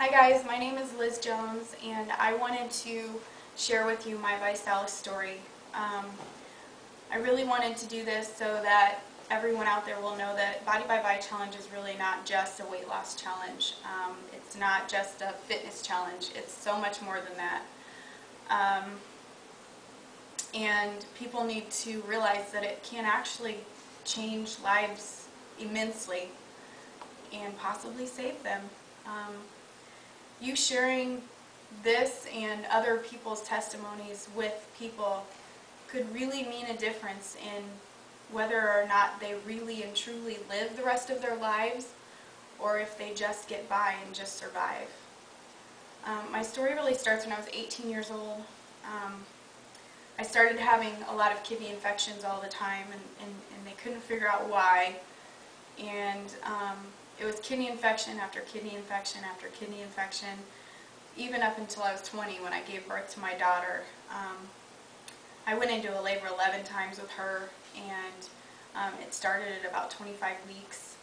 Hi guys, my name is Liz Jones and I wanted to share with you my Visalus story. I really wanted to do this so that everyone out there will know that Body by Vi challenge is really not just a weight loss challenge. It's not just a fitness challenge. It's so much more than that. And people need to realize that it can actually change lives immensely and possibly save them. You sharing this and other people's testimonies with people could really mean a difference in whether or not they really and truly live the rest of their lives or if they just get by and just survive. My story really starts when I was 18 years old. I started having a lot of kidney infections all the time and they couldn't figure out why. And it was kidney infection after kidney infection after kidney infection, even up until I was 20 when I gave birth to my daughter. I went into a labor 11 times with her, and it started at about 25 weeks,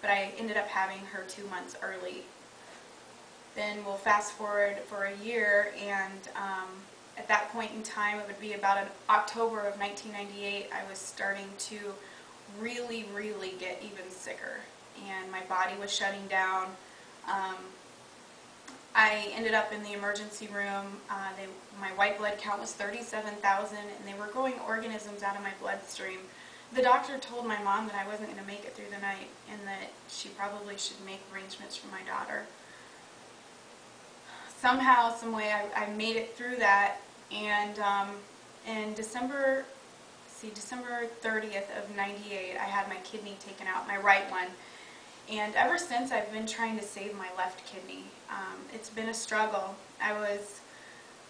but I ended up having her 2 months early. Then we'll fast forward for a year, and at that point in time, it would be about October of 1998, I was starting to really get even sicker, and my body was shutting down. I ended up in the emergency room. My white blood count was 37,000, and they were growing organisms out of my bloodstream. The doctor told my mom that I wasn't going to make it through the night and that she probably should make arrangements for my daughter. Somehow, some way, I made it through that, and in December 30th of '98, I had my kidney taken out, my right one, and ever since I've been trying to save my left kidney. It's been a struggle. I was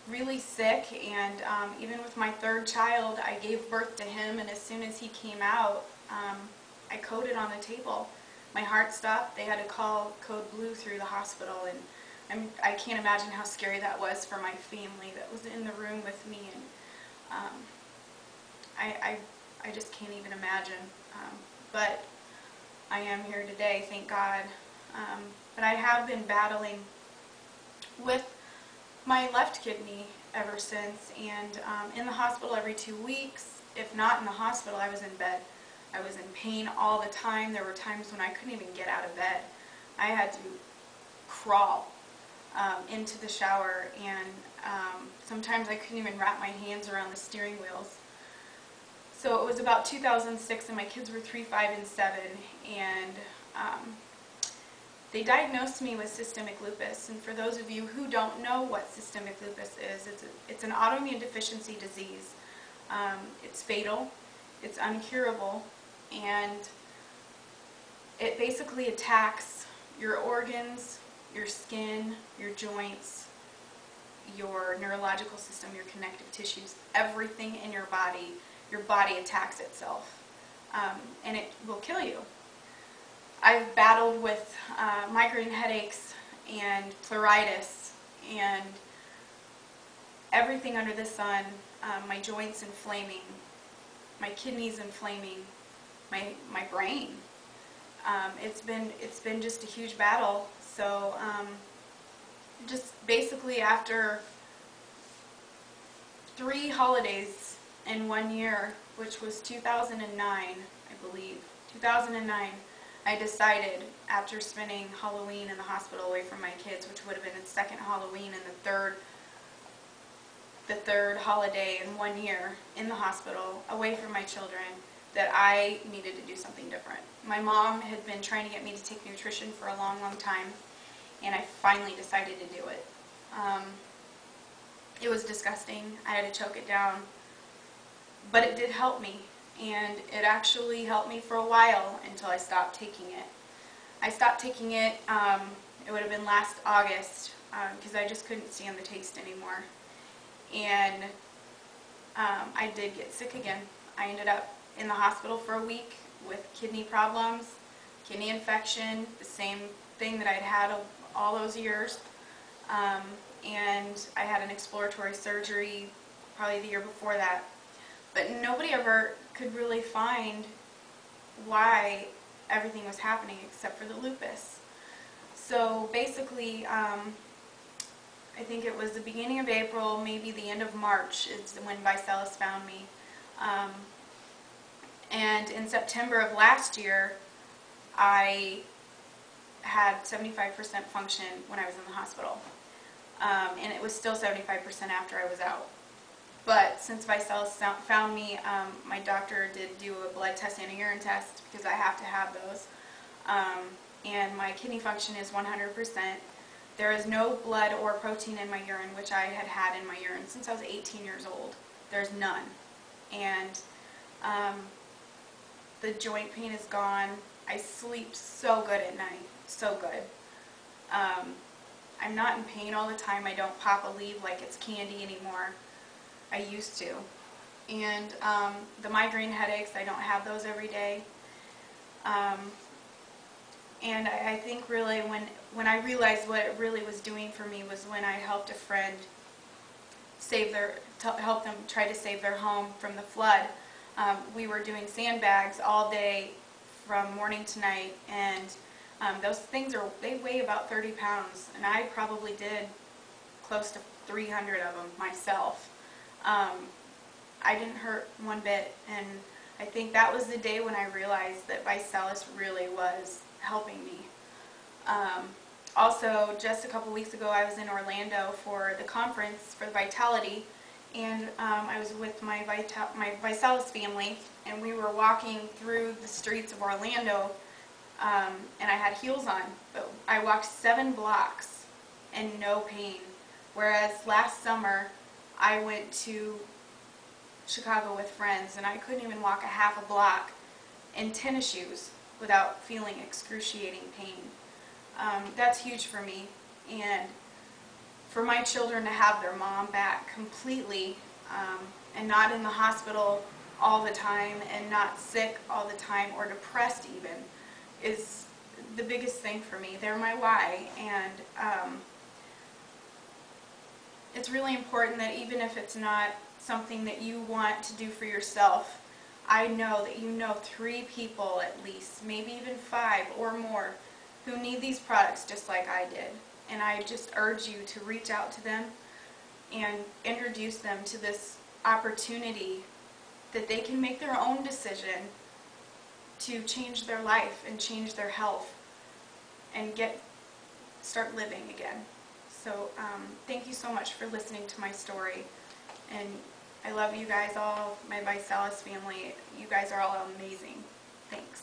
really sick, and even with my third child, I gave birth to him, and as soon as he came out, I coded on the table. My heart stopped. They had to call code blue through the hospital, and I can't imagine how scary that was for my family that was in the room with me, and I just can't even imagine, but I am here today, thank God. But I have been battling with my left kidney ever since, and in the hospital every 2 weeks. If not in the hospital, I was in bed. I was in pain all the time. There were times when I couldn't even get out of bed. I had to crawl into the shower, and sometimes I couldn't even wrap my hands around the steering wheels. So it was about 2006, and my kids were 3, 5, and 7, and they diagnosed me with systemic lupus. And for those of you who don't know what systemic lupus is, it's an autoimmune deficiency disease. It's fatal, it's uncurable, and it basically attacks your organs, your skin, your joints, your neurological system, your connective tissues, everything in your body. Your body attacks itself, and it will kill you. I've battled with migraine headaches and pleuritis and everything under the sun, my joints inflaming, my kidneys inflaming, my brain. It's been just a huge battle. So just basically after 3 holidays in 1 year, which was 2009, I believe, 2009, I decided, after spending Halloween in the hospital away from my kids, which would have been the second Halloween and the third holiday in 1 year in the hospital away from my children, that I needed to do something different. My mom had been trying to get me to take nutrition for a long time, and I finally decided to do it. It was disgusting. I had to choke it down. But it did help me, and it actually helped me for a while until I stopped taking it. I stopped taking it, it would have been last August, because I just couldn't stand the taste anymore. And I did get sick again. I ended up in the hospital for a week with kidney problems, kidney infection, the same thing that I'd had all those years. And I had an exploratory surgery probably the year before that. But nobody ever could really find why everything was happening except for the lupus. So basically, I think it was the beginning of April, maybe the end of March is when Visalus found me. And in September of last year, I had 75% function when I was in the hospital. And it was still 75% after I was out. But since Visalus found me, my doctor did do a blood test and a urine test because I have to have those. And my kidney function is 100%. There is no blood or protein in my urine, which I had had in my urine since I was 18 years old. There's none. And the joint pain is gone. I sleep so good at night, so good. I'm not in pain all the time. I don't pop a leaf like it's candy anymore. I used to. And the migraine headaches, I don't have those every day. And I think really when I realized what it really was doing for me was when I helped a friend help them try to save their home from the flood. We were doing sandbags all day from morning to night, and those things they weigh about 30 pounds, and I probably did close to 300 of them myself. I didn't hurt one bit, and I think that was the day when I realized that Visalus really was helping me. Also, just a couple weeks ago, I was in Orlando for the conference for Vitality, and I was with my Visalus family, and we were walking through the streets of Orlando, and I had heels on, but I walked 7 blocks and no pain, whereas last summer I went to Chicago with friends, and I couldn't even walk a half a block in tennis shoes without feeling excruciating pain. That's huge for me, and for my children to have their mom back completely, and not in the hospital all the time, and not sick all the time, or depressed even, is the biggest thing for me. They're my why, and it's really important that even if it's not something that you want to do for yourself, I know that you know 3 people at least, maybe even 5 or more, who need these products just like I did. And I just urge you to reach out to them and introduce them to this opportunity that they can make their own decision to change their life and change their health and start living again. So thank you so much for listening to my story, and I love you guys all, my Visalus family. You guys are all amazing. Thanks.